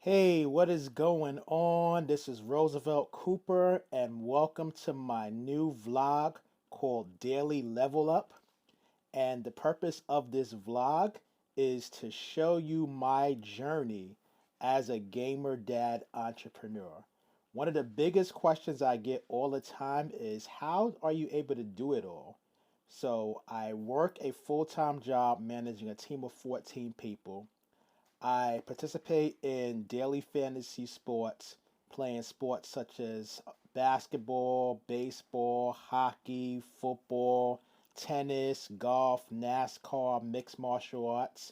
Hey, what is going on? This is Roosevelt Cooper, and welcome to my new vlog called Daily Level Up. And the purpose of this vlog is to show you my journey as a gamer dad entrepreneur. One of the biggest questions I get all the time is how are you able to do it all? So, I work a full time job managing a team of 14 people. I participate in daily fantasy sports, playing sports such as basketball, baseball, hockey, football, tennis, golf, NASCAR, mixed martial arts.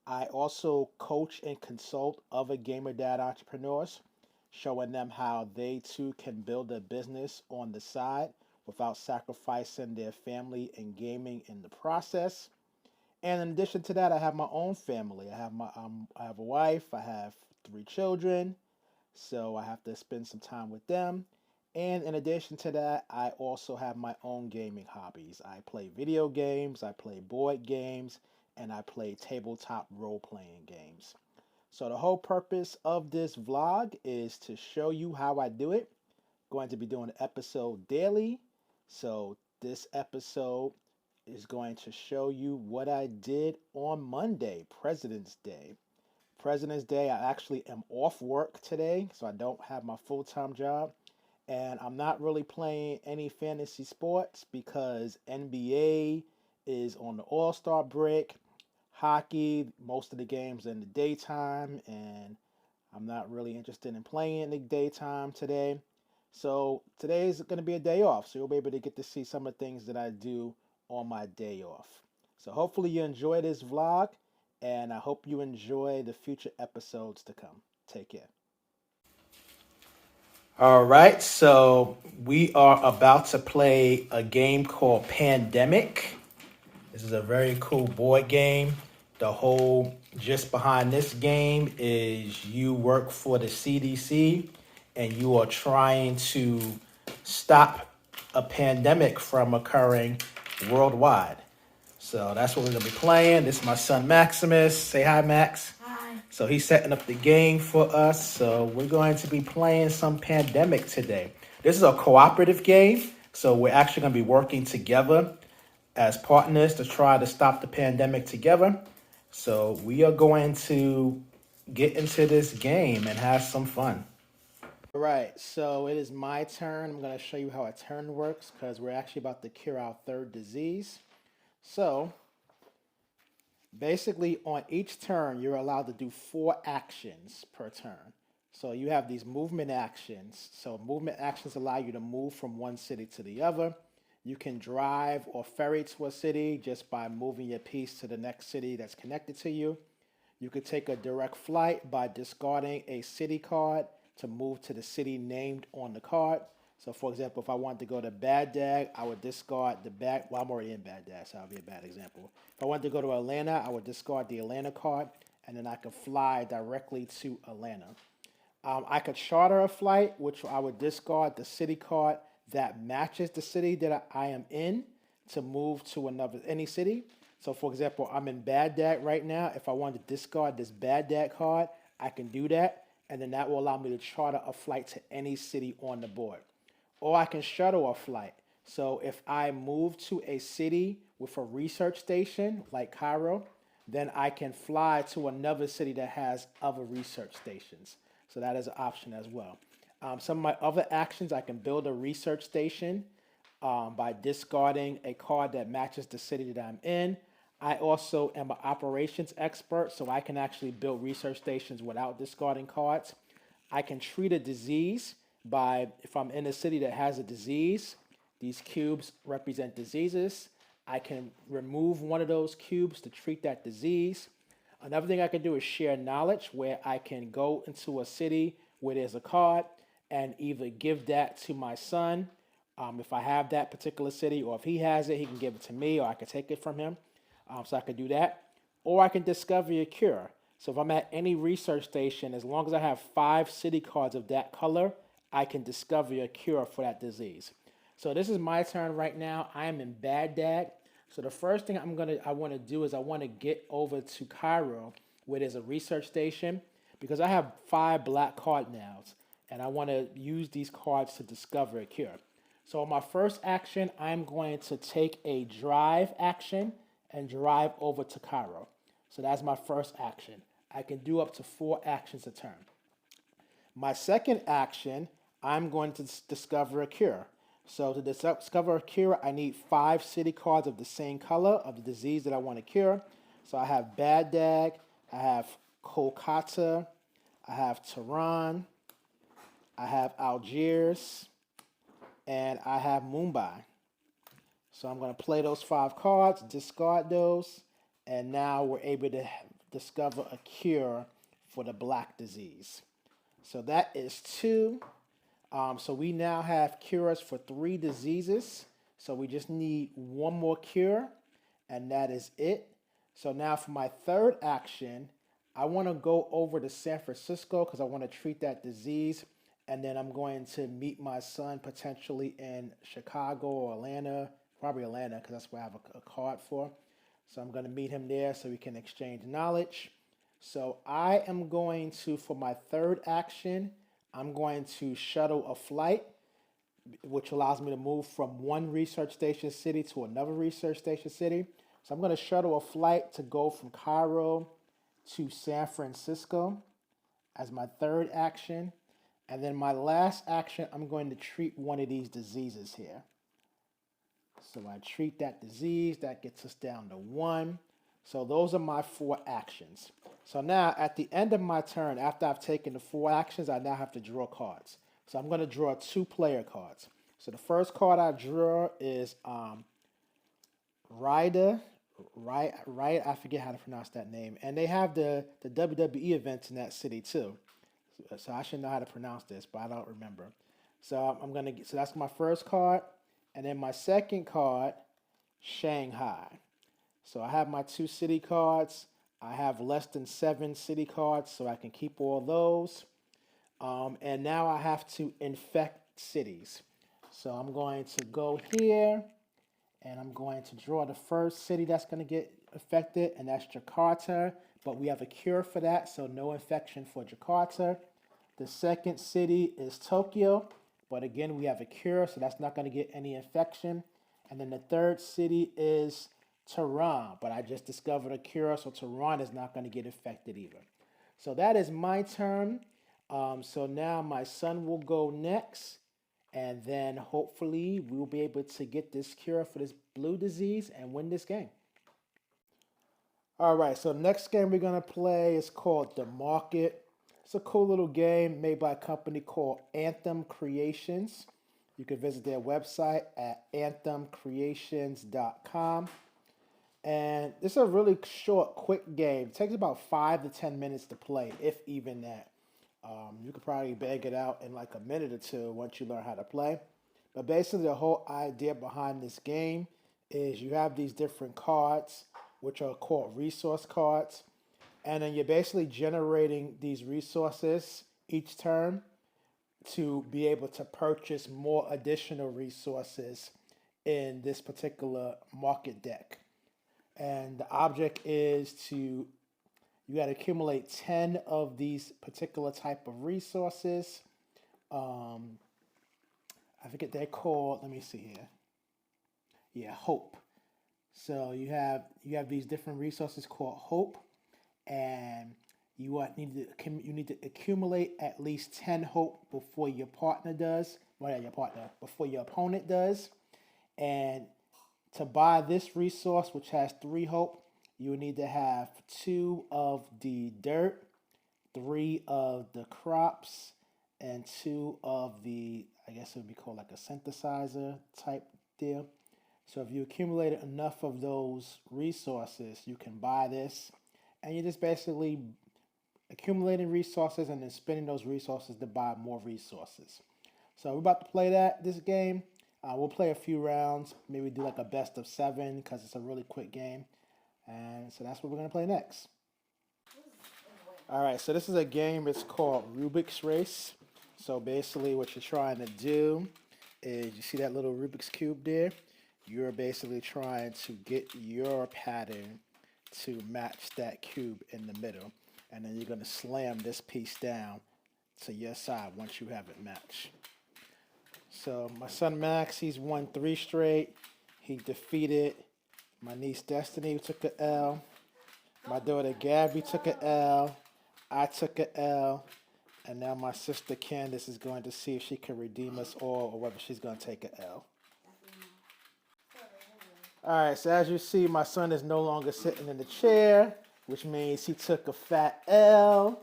I also coach and consult other gamer dad entrepreneurs, showing them how they too can build a business on the side without sacrificing their family and gaming in the process. And in addition to that, I have my own family. I have a wife. I have three children, so I have to spend some time with them. And in addition to that, I also have my own gaming hobbies. I play video games, I play board games, and I play tabletop role playing games. So the whole purpose of this vlog is to show you how I do it. Going to be doing an episode daily. So this episode is going to show you what I did on Monday, President's Day. President's Day, I actually am off work today, so I don't have my full time job. And I'm not really playing any fantasy sports because NBA is on the All Star break. Hockey, most of the games in the daytime, and I'm not really interested in playing in the daytime today. So today is going to be a day off, so you'll be able to get to see some of the things that I do on my day off. So hopefully you enjoy this vlog, and I hope you enjoy the future episodes to come. Take care. All right, so we are about to play a game called Pandemic. This is a very cool board game. The whole gist behind this game is you work for the CDC and you are trying to stop a pandemic from occurring worldwide. So that's what we're gonna be playing. This is my son Maximus. Say hi, Max. Hi. So he's setting up the game for us. So we're going to be playing some Pandemic today. This is a cooperative game. So we're actually gonna be working together as partners to try to stop the pandemic together. So we are going to get into this game and have some fun. All right, so it is my turn. I'm going to show you how a turn works because we're actually about to cure our third disease. So basically, on each turn, you're allowed to do 4 actions per turn. So you have these movement actions. So movement actions allow you to move from one city to the other. You can drive or ferry to a city just by moving your piece to the next city that's connected to you. You could take a direct flight by discarding a city card to move to the city named on the card. So, for example, if I wanted to go to Baghdad, I would discard the bag. Well, I'm already in Baghdad, so that would be a bad example. If I wanted to go to Atlanta, I would discard the Atlanta card, and then I could fly directly to Atlanta. I could charter a flight, which I would discard the city card that matches the city that I am in to move to another any city. So, for example, I'm in Baghdad right now. If I want to discard this Baghdad card, I can do that, and then that will allow me to charter a flight to any city on the board. Or I can shuttle a flight. So, if I move to a city with a research station like Cairo, then I can fly to another city that has other research stations. So that is an option as well. Some of my other actions, I can build a research station by discarding a card that matches the city that I'm in. I also am an operations expert, so I can actually build research stations without discarding cards. I can treat a disease by, if I'm in a city that has a disease, these cubes represent diseases. I can remove one of those cubes to treat that disease. Another thing I can do is share knowledge, where I can go into a city where there's a card and either give that to my son, if I have that particular city, or if he has it, he can give it to me, or I can take it from him. So I can do that. Or I can discover a cure. So if I'm at any research station, as long as I have 5 city cards of that color, I can discover a cure for that disease. So this is my turn right now. I am in Baghdad. So the first thing I want to do is I want to get over to Cairo, where there's a research station. because I have 5 black cardinals, and I want to use these cards to discover a cure. So on my first action, I'm going to take a drive action and drive over to Cairo. So that's my first action. I can do up to 4 actions a turn. My second action, I'm going to discover a cure. So to discover a cure, I need 5 city cards of the same color of the disease that I want to cure. So I have Baghdad, I have Kolkata, I have Tehran, I have Algiers, and I have Mumbai. So I'm going to play those 5 cards, discard those, and now we're able to discover a cure for the black disease. So that is 2. So we now have cures for 3 diseases. So we just need 1 more cure, and that is it. So now for my third action, I want to go over to San Francisco because I want to treat that disease. And then I'm going to meet my son potentially in Chicago or Atlanta, probably Atlanta because that's where I have a card for. So I'm going to meet him there so we can exchange knowledge. So I am going to, for my third action, I'm going to shuttle a flight, which allows me to move from one research station city to another research station city. So I'm going to shuttle a flight to go from Cairo to San Francisco as my third action. And then my last action, I'm going to treat one of these diseases here. So I treat that disease, that gets us down to 1. So those are my 4 actions. So now at the end of my turn, after I've taken the 4 actions, I now have to draw cards. So I'm going to draw 2 player cards. So the first card I draw is Ryder, right? I forget how to pronounce that name. And they have the WWE events in that city too. So I should know how to pronounce this, but I don't remember. So so that's my first card. And then my second card, Shanghai. So I have my 2 city cards. I have less than 7 city cards, so I can keep all those. And now I have to infect cities. So I'm going to go here, and I'm going to draw the first city that's going to get affected, and that's Jakarta. But we have a cure for that, so no infection for Jakarta. The second city is Tokyo, but again, we have a cure, so that's not going to get any infection. And then the third city is Tehran, but I just discovered a cure, so Tehran is not going to get affected either. So that is my turn. So now my son will go next, and then hopefully we'll be able to get this cure for this blue disease and win this game. All right, so the next game we're going to play is called The Market. It's a cool little game made by a company called Anthem Creations. You can visit their website at anthemcreations.com. And this is a really short, quick game. It takes about 5 to 10 minutes to play, if even that. You could probably bang it out in like a minute or 2 once you learn how to play. But basically, the whole idea behind this game is you have these different cards, which are called resource cards. And then you're basically generating these resources each turn to be able to purchase more additional resources in this particular market deck. And the object is you got to accumulate 10 of these particular type of resources. I forget they're called, let me see here. Yeah, hope. So you have these different resources called hope, and you need to accumulate at least 10 hope before your partner does. Well, not your partner, before your opponent does. And to buy this resource, which has 3 hope, you need to have 2 of the dirt, 3 of the crops, and 2 of the, I guess it would be called like a synthesizer type deal. So if you accumulate enough of those resources, you can buy this. And you're just basically accumulating resources and then spending those resources to buy more resources. So we're about to play this game. We'll play a few rounds, maybe do like a best of 7 because it's a really quick game. And so that's what we're going to play next. All right, so this is a game, it's called Rubik's Race. So basically what you're trying to do is, you see that little Rubik's Cube there? You're basically trying to get your pattern to match that cube in the middle. and then you're going to slam this piece down to your side once you have it matched. So my son Max, he's won 3 straight. He defeated my niece Destiny, who took an L. My daughter Gabby took an L. I took an L. And now my sister Candace is going to see if she can redeem us all or whether she's going to take an L. All right, so as you see, my son is no longer sitting in the chair, which means he took a fat L.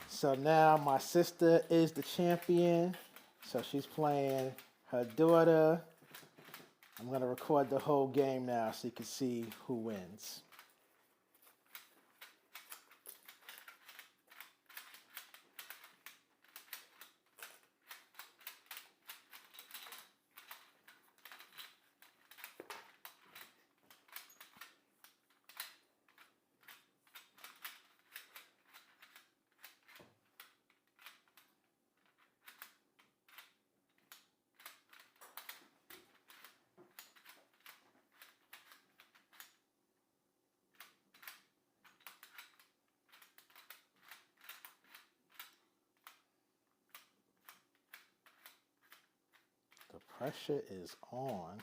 So now my sister is the champion. So she's playing her daughter. I'm going to record the whole game now so you can see who wins. The pressure is on.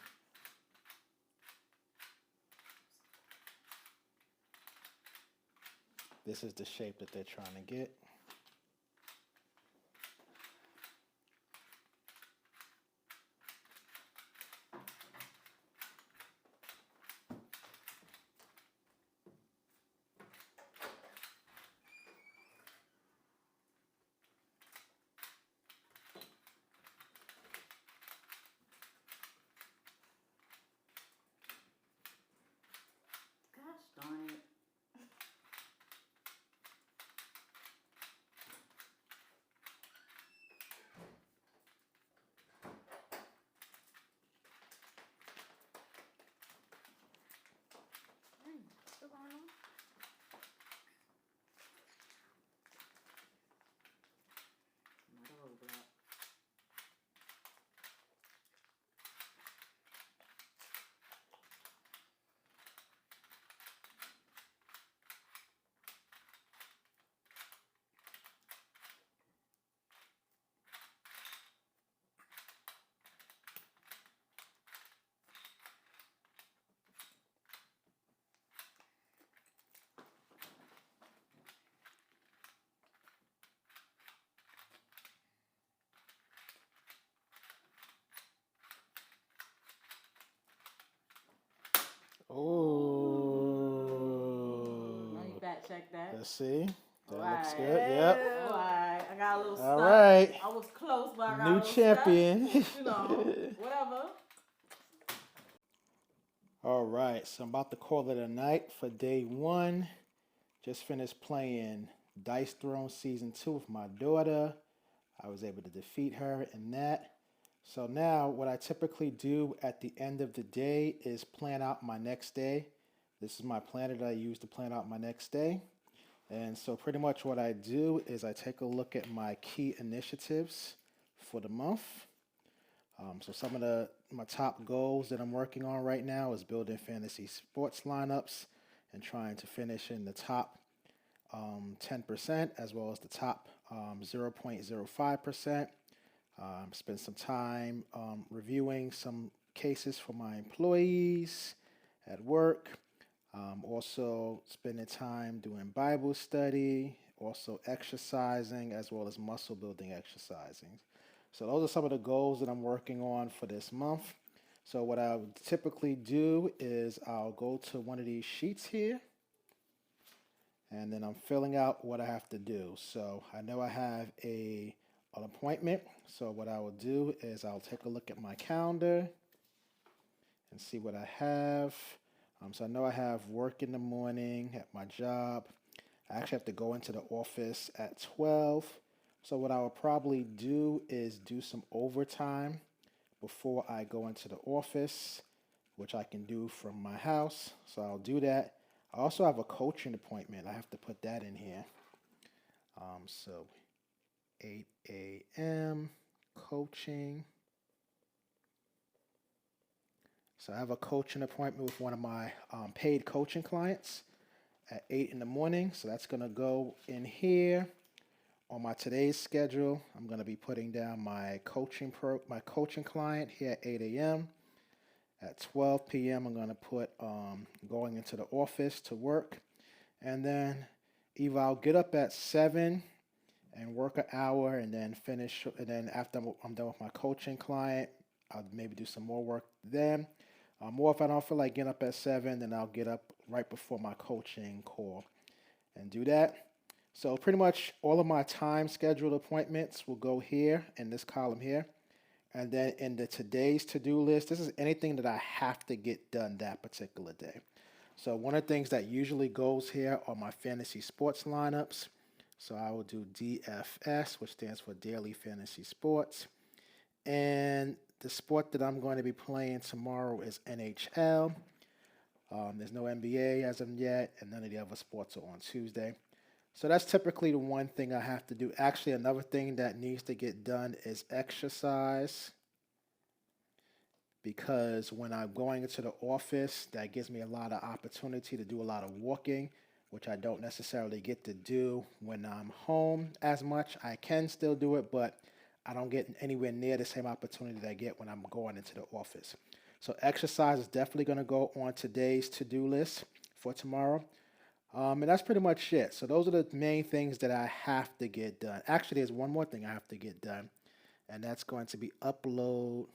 This is the shape that they're trying to get. Gosh darn it. Still going on? Another roadblock. Oh. Let me fact check that. Let's see. That looks Alright. good. Yep. Alright. I got a little stuck. All right. I was close, but I got a New little champion. stuck. You know, whatever. All right. So I'm about to call it a night for day 1. Just finished playing Dice Throne Season 2 with my daughter. I was able to defeat her in that. So now what I typically do at the end of the day is plan out my next day. This is my planner that I use to plan out my next day. And so pretty much what I do is I take a look at my key initiatives for the month. So some of my top goals that I'm working on right now is building fantasy sports lineups and trying to finish in the top 10% as well as the top 0.05%. Spend some time reviewing some cases for my employees at work. Also spending time doing Bible study, also exercising as well as muscle building exercising. So those are some of the goals that I'm working on for this month. So what I would typically do is I'll go to one of these sheets here and then I'm filling out what I have to do. So I know I have an appointment. So what I will do is I'll take a look at my calendar and see what I have. So I know I have work in the morning at my job. I actually have to go into the office at 12. So what I will probably do is do some overtime before I go into the office, which I can do from my house. So I'll do that. I also have a coaching appointment. I have to put that in here. So 8 a.m. coaching. So I have a coaching appointment with one of my paid coaching clients at 8 in the morning. So that's going to go in here. On my today's schedule, I'm going to be putting down my coaching client here at 8 a.m. At 12 p.m., I'm going to put going into the office to work. And then either I'll get up at 7 and work an hour and then finish. And then after I'm done with my coaching client, I'll maybe do some more work then. Or if I don't feel like getting up at 7, then I'll get up right before my coaching call and do that. So pretty much all of my time scheduled appointments will go here in this column here. And then in the today's to-do list, this is anything that I have to get done that particular day. So one of the things that usually goes here are my fantasy sports lineups. So I will do DFS, which stands for Daily Fantasy Sports. And the sport that I'm going to be playing tomorrow is NHL. There's no NBA as of yet, and none of the other sports are on Tuesday. So that's typically the one thing I have to do. Actually, another thing that needs to get done is exercise. Because when I'm going into the office, that gives me a lot of opportunity to do a lot of walking, which I don't necessarily get to do when I'm home as much. I can still do it, but I don't get anywhere near the same opportunity that I get when I'm going into the office. So exercise is definitely going to go on today's to-do list for tomorrow. And that's pretty much it. So those are the main things that I have to get done. Actually, there's one more thing I have to get done, and that's going to be upload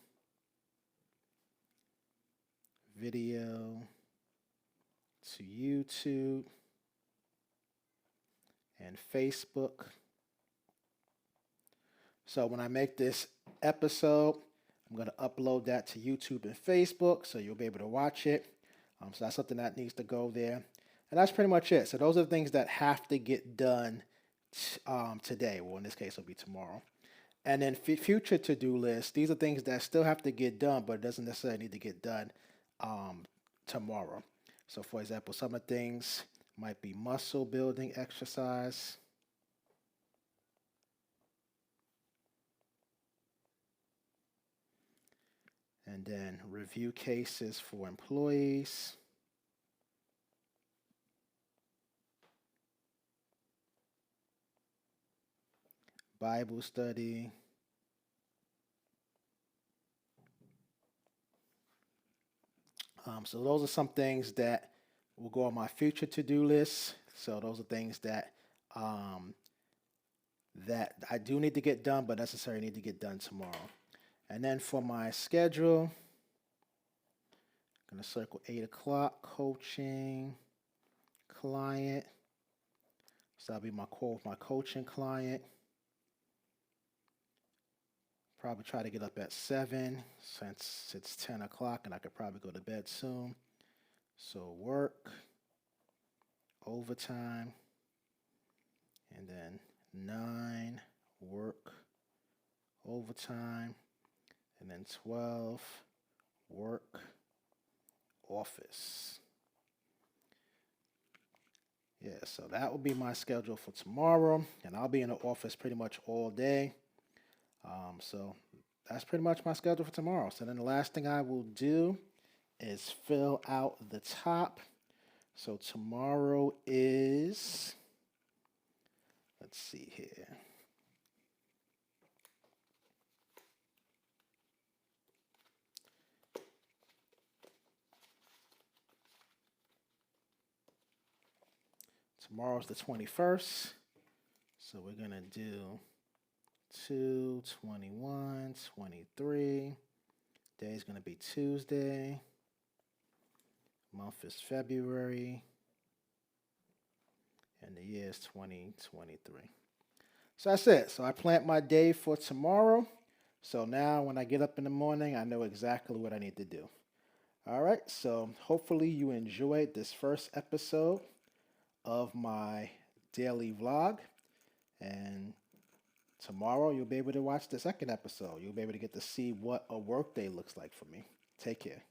video to YouTube and Facebook. So when I make this episode, I'm going to upload that to YouTube and Facebook, so you'll be able to watch it. So that's something that needs to go there. And that's pretty much it. So those are the things that have to get done today. Well, in this case, it'll be tomorrow. And then future to-do lists, these are things that still have to get done, but it doesn't necessarily need to get done tomorrow. So for example, some of the things might be muscle building exercise. And then review cases for employees. Bible study. So those are some things that will go on my future to-do list. So those are things that that I do need to get done, but necessarily need to get done tomorrow. And then for my schedule, I'm going to circle 8 o'clock, coaching, client. So that'll be my call with my coaching client. Probably try to get up at 7 since it's 10 o'clock and I could probably go to bed soon. So work, overtime, and then 9, work, overtime, and then 12, work, office. Yeah, so that will be my schedule for tomorrow, and I'll be in the office pretty much all day. So that's pretty much my schedule for tomorrow. So then the last thing I will do is fill out the top. So tomorrow is, let's see here. Tomorrow's the 21st. So we're going to do 2, 21, 23. Day's going to be Tuesday. Month is February. And the year is 2023. So that's it. So I planned my day for tomorrow. So now when I get up in the morning, I know exactly what I need to do. All right. So hopefully you enjoyed this first episode of my daily vlog. And tomorrow, you'll be able to watch the second episode. You'll be able to get to see what a workday looks like for me. Take care.